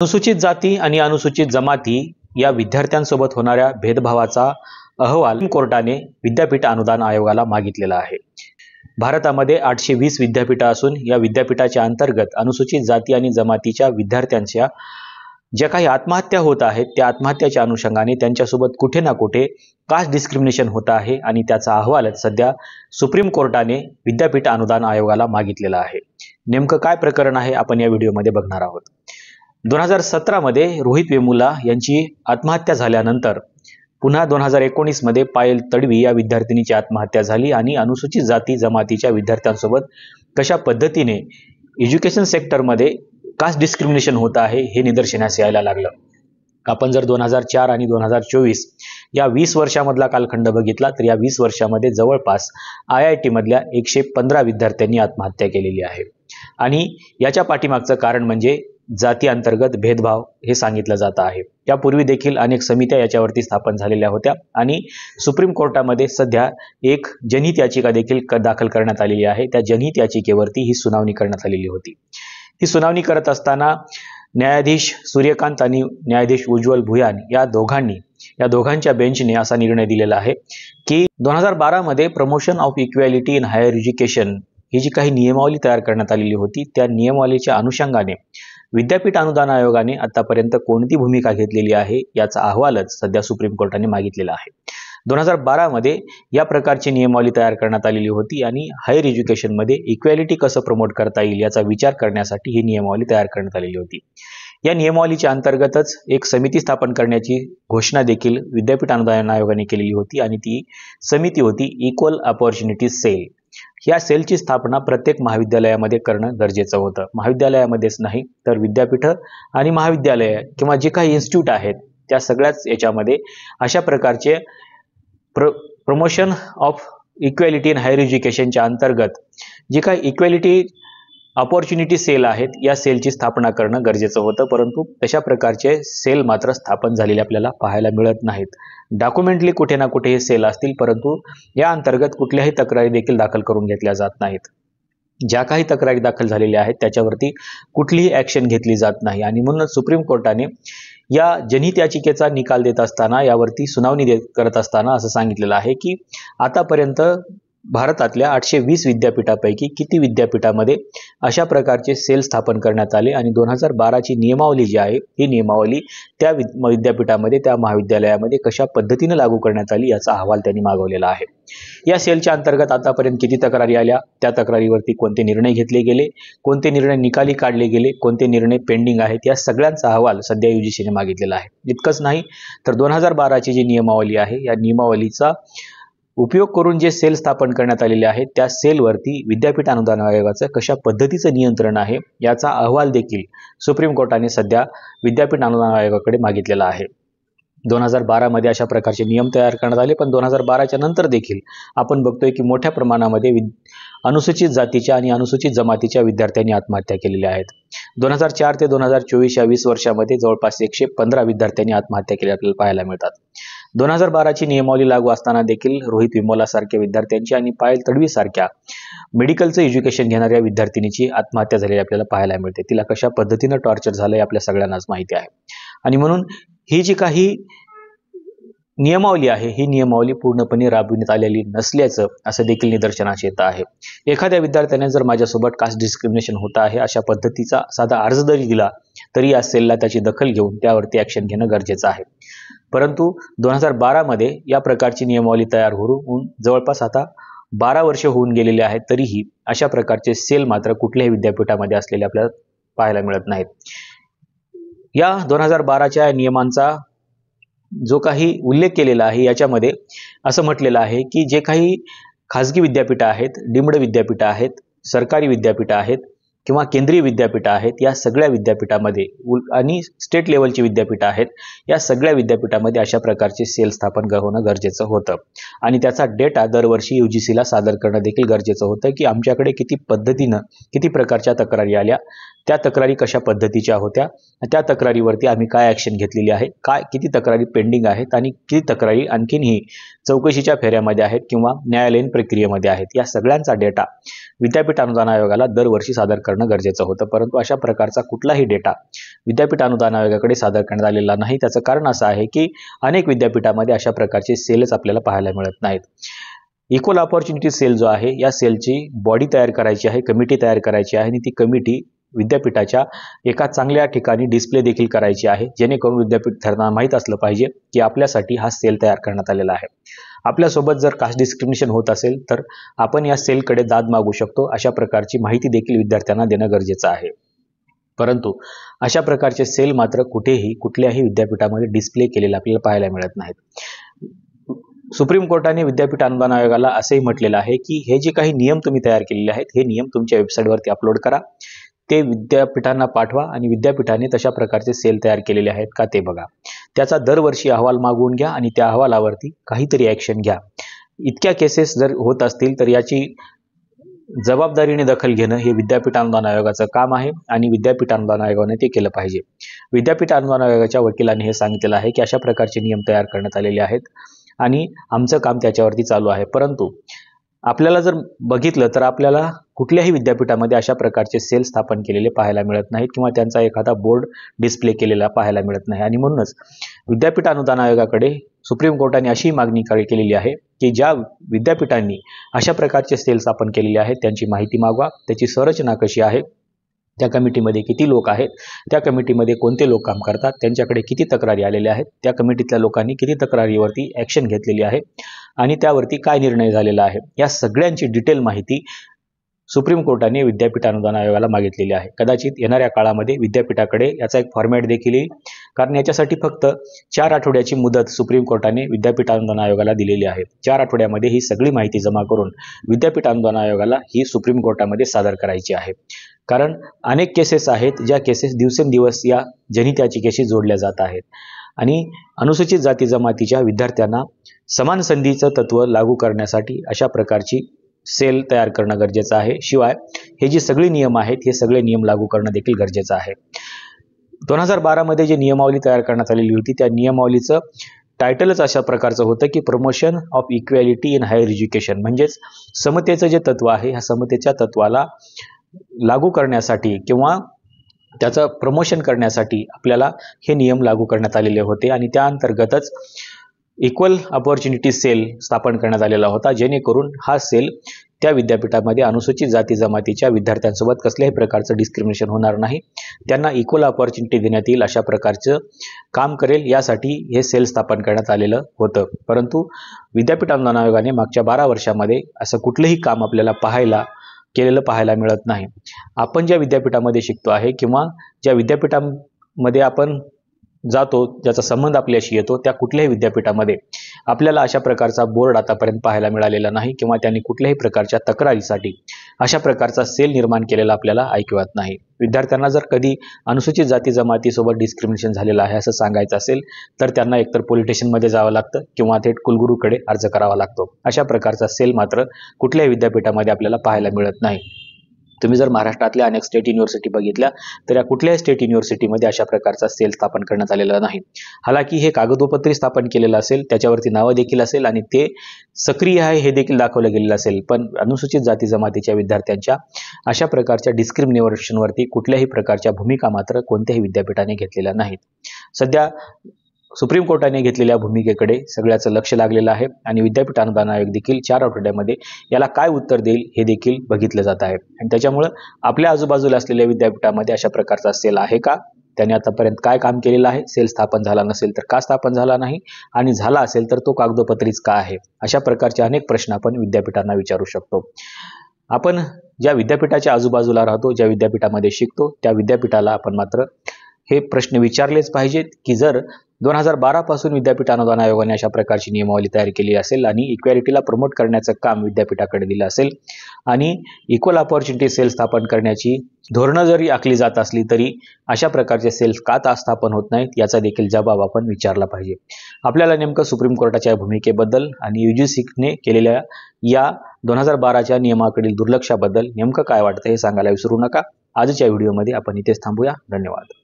अनुसूचित जाती आणि अनुसूचित जमाती या विद्यार्थ्यांसोबत होणाऱ्या भेदभावाचा अहवाल कोर्टाने विद्यापीठ अनुदान आयोगाला मागितलेला आहे। भारतामध्ये 820 विद्यापीठे असून या विद्यापीठाच्या अंतर्गत अनुसूचित जाती आणि जमातीच्या विद्यार्थ्यांच्या ज्या काही आत्महत्या होत आहेत त्या आत्महत्याच्या अनुषंगाने त्यांच्यासोबत कुठे ना कुठे कास्ट डिस्क्रिमिनेशन होत आहे आणि त्याचा अहवाल सध्या सुप्रीम कोर्टाने विद्यापीठ अनुदान आयोगाला मागितलेला आहे। नेमकं काय प्रकरण आहे आपण या व्हिडिओमध्ये बघणार आहोत। 2017 मध्ये रोहित वेमुला यांची आत्महत्या झाल्यानंतर पुन्हा 2019 मध्ये पायल तडवी या विद्यार्थिनीची आत्महत्या झाली आणि अनुसूचित जाती जमातीच्या विद्यार्थ्यांसोबत कशा पद्धतीने एज्युकेशन सेक्टरमध्ये कास्ट डिस्क्रिमिनेशन होत आहे हे निदर्शनास यायला लागलं। आपण जर 2004 आणि 2024 या 20 वर्षामधला कालखंड बघितला तर या 20 वर्षामध्ये जवळपास IIT मधल्या 115 विद्यार्थ्यांनी आत्महत्या केलेली आहे आणि याच्या पाठीमागचं कारण म्हणजे जाती अंतर्गत भेदभाव हे सांगितलं जात आहे। त्यापूर्वी देखील अनेक समित्या याच्यावरती स्थापन झालेल्या होत्या आणि सुप्रीम कोर्टामध्ये सध्या एक जनहित याचिका देखील दाखल करण्यात आलेली आहे। त्या जनहित याचिकेवरती ही सुनावणी करण्यात आलेली होती। ही सुनावणी करत असताना न्यायाधीश सूर्यकांत आणि न्यायाधीश उज्ज्वल भुयान या दोघांच्या बेंचने असा निर्णय दिलेला आहे की 2012 मध्ये promotion of equality in higher education ही जी काही नियमावली तयार करण्यात आलेली होती त्या नियमावलीच्या अनुषंगाने विद्यापीठ अनुदान आयोगाने आतापर्यंत कोणती भूमिका घेतलेली आहे याचा अहवालच सध्या सुप्रीम कोर्टाने मागितलेला आहे। 2012 मध्ये या प्रकारची नियमावली तयार करण्यात आलेली होती आणि हायर एज्युकेशन मध्ये इक्वॅलिटी कसं प्रमोट करता येईल याचा विचार करण्यासाठी ही नियमावली तयार करण्यात आलेली होती। या नियमावलीच्या अंतर्गतच एक समिती स्थापन करण्याची घोषणा देखील विद्यापीठ अनुदान आयोगाने केलेली होती आणि ती समिती होती इक्वल अपॉर्च्युनिटी सेल। या सेलची स्थापना प्रत्येक महाविद्यालयामध्ये करणं गरजेचं होतं। महाविद्यालयामध्येच नाही तर विद्यापीठ आणि महाविद्यालय किंवा जे काही इन्स्टिट्यूट आहेत त्या सगळ्याच याच्यामध्ये अशा प्रकारचे promotion of equality in higher एज्युकेशनच्या अंतर्गत जे काही इक्वॅलिटी अपॉर्च्युनिटी सेल आहेत या सेलची स्थापना करणं गरजेचं होतं, परंतु तशा प्रकारचे सेल मात्र स्थापन झालेले आपल्याला पाहायला मिळत नाहीत। डॉक्युमेंटली कुठे ना कुठे हे सेल असतील परंतु या अंतर्गत कुठल्याही तक्रारी देखील दाखल करून घेतल्या जात नाहीत। ज्या काही तक्रारी दाखल झालेल्या आहेत त्याच्यावरती कुठलीही ॲक्शन घेतली जात नाही आणि म्हणूनच सुप्रीम कोर्टाने या जनहित याचिकेचा निकाल देत असताना यावरती सुनावणी करत असताना असं सांगितलेलं आहे की आतापर्यंत भारतातल्या 820 विद्यापीठापैकी किती विद्यापीठामध्ये अशा प्रकारचे सेल स्थापन करण्यात आले आणि 2012 ची नियमावली जी आहे ही नियमावली त्या विद्यापीठामध्ये त्या महाविद्यालयामध्ये कशा पद्धतीने लागू करण्यात आली याचा अहवाल त्यांनी मागवलेला आहे। या सेलच्या अंतर्गत आतापर्यंत किती तक्रारी आल्या, त्या तक्रारीवरती कोणते निर्णय घेतले गेले, कोणते निर्णय निकाली काढले गेले, कोणते निर्णय पेंडिंग आहेत या सगळ्यांचा अहवाल सध्या UGCने मागितलेला आहे। इतकंच नाही तर 2012 ची जी नियमावली आहे या नियमावलीचा उपयोग करून जे सेल स्थापन करण्यात आलेले आहेत त्या सेलवरती विद्यापीठ अनुदान आयोगाचं कशा पद्धतीचं नियंत्रण आहे याचा अहवाल देखील सुप्रीम कोर्टाने सध्या विद्यापीठ अनुदान आयोगाकडे मागितलेला आहे। 2012 मध्ये अशा प्रकारचे नियम तयार करण्यात आले पण 2012च्या नंतर देखील आपण बघतोय की मोठ्या प्रमाणामध्ये अनुसूचित जातीच्या आणि अनुसूचित जमातीच्या विद्यार्थ्यांनी आत्महत्या केलेल्या आहेत। 2004 ते 2024 या 20 वर्षामध्ये जवळपास 115 विद्यार्थ्यांनी आत्महत्या केलेल्या आपल्याला पाहायला मिळतात। 2012 ची नियमावली लागू असताना देखील रोहित वेमुला सारख्या विद्यार्थ्यांची आणि पायल तडवी सारख्या मेडिकलचं एज्युकेशन घेणाऱ्या विद्यार्थिनीची आत्महत्या झालेली आपल्याला पाहायला मिळते। तिला कशा पद्धतीने टॉर्चर झालंय आपल्या सगळ्यांनाच माहिती आहे आणि म्हणून ही जी काही नियमावली आहे ही नियमावली पूर्णपणे राबविण्यात आलेली नसल्याचं असं देखील निदर्शनास येत आहे। एखाद्या विद्यार्थ्याने जर माझ्यासोबत कास्ट डिस्क्रिमिनेशन होत आहे अशा पद्धतीचा साधा अर्ज जरी दिला तरी या सेलला त्याची दखल घेऊन त्यावरती ॲक्शन घेणं गरजेचं आहे। परंतु 2012 मध्ये या प्रकारची नियमावली तयार होऊन जवळपास आता 12 वर्ष होऊन गेलेले आहेत तरीही अशा प्रकारचे सेल मात्र कुठल्याही विद्यापीठामध्ये असलेले आपल्याला पाहायला मिळत नाहीत। या 2012च्या नियमांचा जो काही उल्लेख केलेला आहे याच्यामध्ये असं म्हटलेलं आहे की जे काही खाजगी विद्यापीठं आहेत, डीम्ड विद्यापीठं आहेत, सरकारी विद्यापीठं आहेत किंवा केंद्रीय विद्यापीठं आहेत या सगळ्या विद्यापीठामध्ये आणि स्टेट लेवलची विद्यापीठं आहेत या सगळ्या विद्यापीठामध्ये अशा प्रकारचे सेल स्थापन होणं गरजेचं होतं आणि त्याचा डेटा दरवर्षी UGCला सादर करणं देखील गरजेचं होतं की आमच्याकडे किती पद्धतीनं किती प्रकारच्या तक्रारी आल्या त्या तक्रारी कशा पद्धतीच्या होत्या, त्या तक्रारीवरती आम्ही काय ॲक्शन घेतलेली आहे, किती तक्रारी पेंडिंग आहेत आणि किती तक्रारी आणखीनही चौकशीच्या फेऱ्यामध्ये आहेत किंवा न्यायालयीन प्रक्रियेमध्ये आहेत, या सगळ्यांचा डेटा विद्यापीठ अनुदान आयोगाला दरवर्षी सादर करणं गरजेचं होतं. परंतु अशा प्रकारचा कुठलाही डेटा विद्यापीठ अनुदान आयोगाकडे सादर करण्यात आलेला नाही. त्याचं कारण असं आहे की अनेक विद्यापीठामध्ये अशा प्रकारचे सेलच आपल्याला पाहायला मिळत नाहीत. इक्वल ऑपॉर्च्युनिटी सेल जो आहे, या सेलची बॉडी तयार करायची आहे, कमिटी तयार करायची आहे आणि ती कमिटी विद्यापीठाच्या एका चांगल्या ठिकाणी डिस्प्ले देखील करायची आहे, जेणेकरून विद्यापीठांना माहीत असलं पाहिजे की आपल्यासाठी हा सेल तयार करण्यात आलेला आहे. आपल्यासोबत जर कास्ट डिस्क्रिमिनेशन होत असेल तर आपण या सेलकडे दाद मागू शकतो. अशा प्रकारची माहिती देखील विद्यार्थ्यांना देणं गरजेचं आहे. परंतु अशा प्रकारचे सेल मात्र कुठल्याही विद्यापीठामध्ये डिस्प्ले केलेले आपल्याला पाहायला मिळत नाहीत. सुप्रीम कोर्टाने विद्यापीठ अनुदान आयोगाला असेही म्हटलेलं आहे की हे जे काही नियम तुम्ही तयार केलेले आहेत, हे नियम तुमच्या वेबसाईटवरती अपलोड करा, ते विद्यापीठांना पाठवा आणि विद्यापीठाने तशा प्रकारचे सेल तयार केलेले आहेत का ते बघा. त्याचा दरवर्षी अहवाल मागवून घ्या आणि त्या अहवालावरती काहीतरी ॲक्शन घ्या. इतक्या केसेस जर होत असतील तर याची जबाबदारीने दखल घेणं हे विद्यापीठ अनुदान आयोगाचं काम आहे आणि विद्यापीठ अनुदान आयोगाने ते केलं पाहिजे. विद्यापीठ अनुदान आयोगाच्या वकिलांनी हे सांगितलेलं आहे की अशा प्रकारचे नियम तयार करण्यात आलेले आहेत आणि आमचं काम त्याच्यावरती चालू आहे. परंतु आपल्याला जर बघितलं तर आपल्याला कुठल्याही विद्यापीठामध्ये अशा प्रकारचे सेल स्थापन केलेले पाहायला मिळत नाहीत किंवा त्यांचा एखादा बोर्ड डिस्प्ले केलेला पाहायला मिळत नाही. आणि म्हणूनच विद्यापीठ अनुदान आयोगाकडे सुप्रीम कोर्टाने अशी मागणी केलेली आहे की ज्या विद्यापीठांनी अशा प्रकारचे सेल स्थापन केलेले आहेत त्यांची माहिती मागवा, त्याची संरचना कशी आहे, त्या कमिटीमध्ये किती लोक आहेत, त्या कमिटीमध्ये कोणते लोक काम करतात, त्यांच्याकडे किती तक्रारी आलेल्या आहेत, त्या कमिटीतल्या लोकांनी किती तक्रारीवरती ॲक्शन घेतलेली आहे आणि त्यावरती काय निर्णय झालेला आहे, या सगळ्यांची डिटेल माहिती सुप्रीम कोर्टाने विद्यापीठ अनुदान आयोगाला मागितलेली आहे. कदाचित येणाऱ्या काळामध्ये विद्यापीठाकडे याचा एक फॉर्मॅट देखील येईल, कारण याच्यासाठी फक्त 4 आठवड्याची मुदत सुप्रीम कोर्टाने विद्यापीठ अनुदान आयोगाला दिलेली आहे. 4 आठवड्यामध्ये ही सगळी माहिती जमा करून विद्यापीठ अनुदान आयोगाला ही सुप्रीम कोर्टामध्ये सादर करायची आहे. कारण अनेक केसेस आहेत ज्या केसेस दिवसेंदिवस या जनित्याची केसेस जोडल्या जात आहेत आणि अनुसूचित जाती जमातीच्या विद्यार्थ्यांना समान संधीचं तत्व लागू करण्यासाठी अशा प्रकारची सेल तयार करणं गरजेचं आहे. शिवाय हे जे सगळे नियम आहेत हे सगळे नियम लागू करणं देखील गरजेचं आहे. 2012 मध्ये जे नियमावली तयार करण्यात आलेली होती त्या नियमावलीचं टायटलच अशा प्रकारचं होतं की promotion of equality in higher education, म्हणजेच समतेचं जे तत्व आहे ह्या समतेच्या तत्वाला लागू करण्यासाठी किंवा त्याचं प्रमोशन करण्यासाठी आपल्याला हे नियम लागू करण्यात आलेले होते आणि त्या अंतर्गतच इक्वल ऑपॉर्च्युनिटी सेल स्थापन करण्यात आलेला होता, जेणेकरून हा सेल त्या विद्यापीठामध्ये अनुसूचित जाती जमातीच्या विद्यार्थ्यांसोबत कसल्याही प्रकारचं डिस्क्रिमिनेशन होणार नाही, त्यांना इक्वल ऑपॉर्च्युनिटी देण्यात येईल अशा प्रकारचं काम करेल, यासाठी हे सेल स्थापन करण्यात आलेलं होतं. परंतु विद्यापीठ अनुदान आयोगाने मागच्या 12 वर्षामध्ये असं कुठलंही काम आपल्याला केलेलं पाहायला मिळत नाही. आपण ज्या विद्यापीठामध्ये शिकतो आहे किंवा ज्या विद्यापीठामध्ये आपण जातो, ज्याचा संबंध आपल्याशी येतो, त्या कुठल्याही विद्यापीठामध्ये आपल्याला अशा प्रकारचा बोर्ड आतापर्यंत पाहायला मिळालेला नाही किंवा त्यांनी कुठल्याही प्रकारच्या तक्रारीसाठी अशा प्रकारचा सेल निर्माण केलेला आपल्याला ऐकवत नाही. विद्यार्थ्यांना जर कधी अनुसूचित जाती जमातीसोबत डिस्क्रिमिनेशन झालेलं आहे असं सांगायचं असेल तर त्यांना एकतर पोलीस स्टेशनमध्ये जावं लागतं किंवा थेट कुलगुरूकडे अर्ज करावा लागतो. अशा प्रकारचा सेल मात्र कुठल्याही विद्यापीठामध्ये आपल्याला पाहायला मिळत नाही. तुम्ही जर महाराष्ट्रातल्या अनेक स्टेट युनिव्हर्सिटी बघितल्या तर या कुठल्याही स्टेट युनिव्हर्सिटीमध्ये अशा प्रकारचा सेल स्थापन करण्यात आलेला नाही. हालाकी हे कागदोपत्री स्थापन केलेलं असेल, त्याच्यावरती नावं देखील असेल आणि ते सक्रिय आहे हे देखील दाखवलं गेलेलं असेल, पण अनुसूचित जाती जमातीच्या विद्यार्थ्यांच्या अशा प्रकारच्या डिस्क्रिमिनेशनवरती कुठल्याही प्रकारच्या भूमिका मात्र कोणत्याही विद्यापीठाने घेतलेल्या नाहीत. सध्या सुप्रीम कोर्टाने घेतलेल्या भूमिकेकडे सगळ्याचं लक्ष लागलेलं आहे आणि विद्यापीठ अनुदान आयोग देखील 4 आठवड्यामध्ये याला काय उत्तर देईल हे देखील बघितलं जात आहे. आणि त्याच्यामुळं आपल्या आजूबाजूला असलेल्या विद्यापीठामध्ये अशा प्रकारचा सेल आहे का, त्याने आतापर्यंत काय काम केलेलं आहे, सेल स्थापन झाला नसेल तर का स्थापन झाला नाही आणि झाला असेल तर तो कागदोपत्रीच का आहे, अशा प्रकारचे अनेक प्रश्न आपण विद्यापीठांना विचारू शकतो. आपण ज्या विद्यापीठाच्या आजूबाजूला राहतो, ज्या विद्यापीठामध्ये शिकतो, त्या विद्यापीठाला आपण मात्र हे प्रश्न विचारलेच पाहिजेत की जर 2012 पासून विद्यापीठ अनुदान आयोगाने अशा प्रकारची नियमावली तयार केली असेल आणि इक्वॅलिटीला प्रमोट करण्याचं काम विद्यापीठाकडे दिलं असेल आणि इक्वल ऑपॉर्च्युनिटी सेल स्थापन करण्याची धोरणं जरी आखली जात असली तरी अशा प्रकारचे सेल्स का स्थापन होत नाहीत याचा देखील जबाब आपण विचारला पाहिजे. आपल्याला नेमकं सुप्रीम कोर्टाच्या भूमिकेबद्दल आणि UGCने केलेल्या या 2012च्या नियमाकडील दुर्लक्षाबद्दल नेमकं काय वाटतं हे सांगायला विसरू नका. आजच्या व्हिडिओमध्ये आपण इथेच थांबूया. धन्यवाद.